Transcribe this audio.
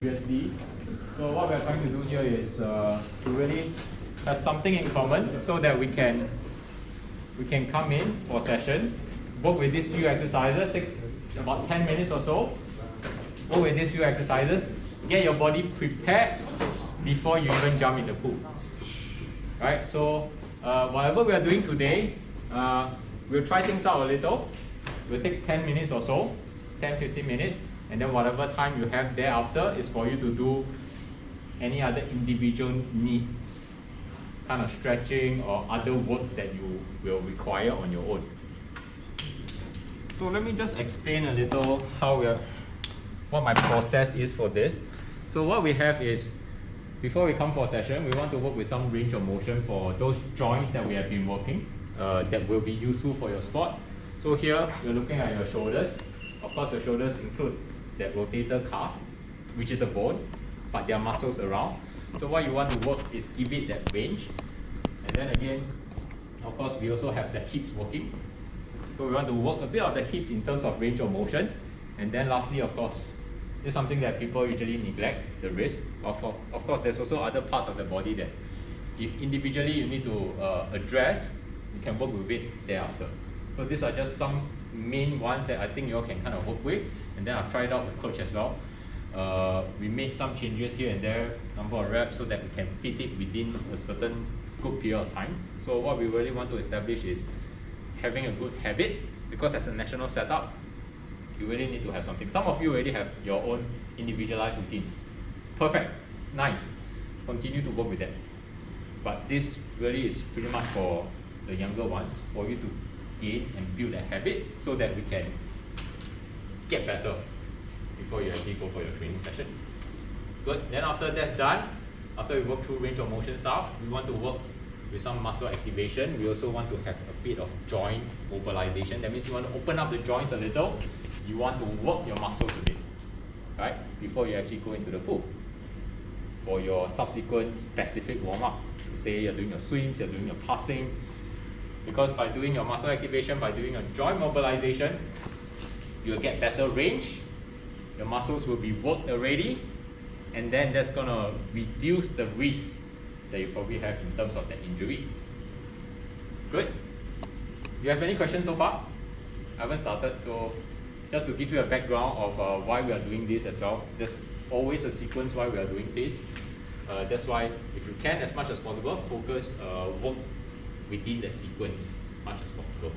previously. So what we are trying to do here is to really have something in common so that we can come in for session, work with these few exercises, take about 10 minutes or so, work with these few exercises, get your body prepared before you even jump in the pool. Right? So whatever we are doing today, we'll try things out a little. We'll take 10 minutes or so, 10-15 minutes, and then whatever time you have thereafter is for you to do any other individual needs, kind of stretching or other works that you will require on your own. So let me just explain a little what my process is for this. So what we have is, before we come for a session, we want to work with some range of motion for those joints that we have been working that will be useful for your sport. So here, we're looking at your shoulders. Of course, your shoulders include that rotator cuff, which is a bone, but there are muscles around. So what you want to work is give it that range. And then again, of course, we also have the hips working. So we want to work a bit of the hips in terms of range of motion. And then lastly, of course, this is something that people usually neglect, the wrist. Of course, there's also other parts of the body that if individually you need to address, you can work with it thereafter. So these are just some main ones that I think you all can kind of work with. And then I've tried out with coach as well. We made some changes here and there, number of reps, so that we can fit it within a certain good period of time. So what we really want to establish is having a good habit, because as a national setup, you really need to have something. Some of you already have your own individualized routine. Perfect, nice. Continue to work with that. But this really is pretty much for the younger ones, for you to gain and build a habit so that we can get better before you actually go for your training session. Good. Then after that's done, after we work through range of motion stuff, we want to work with some muscle activation. We also want to have a bit of joint mobilization. That means you want to open up the joints a little. You want to work your muscles a bit, right? Before you actually go into the pool. For your subsequent specific warm-up. So say you're doing your swims, you're doing your passing. Because by doing your muscle activation, by doing your joint mobilization, you'll get better range, your muscles will be worked already, and then that's going to reduce the risk that you probably have in terms of that injury. Good? Do you have any questions so far? I haven't started, so just to give you a background of why we are doing this as well. There's always a sequence why we are doing this. That's why if you can, as much as possible, focus, work within the sequence as much as possible.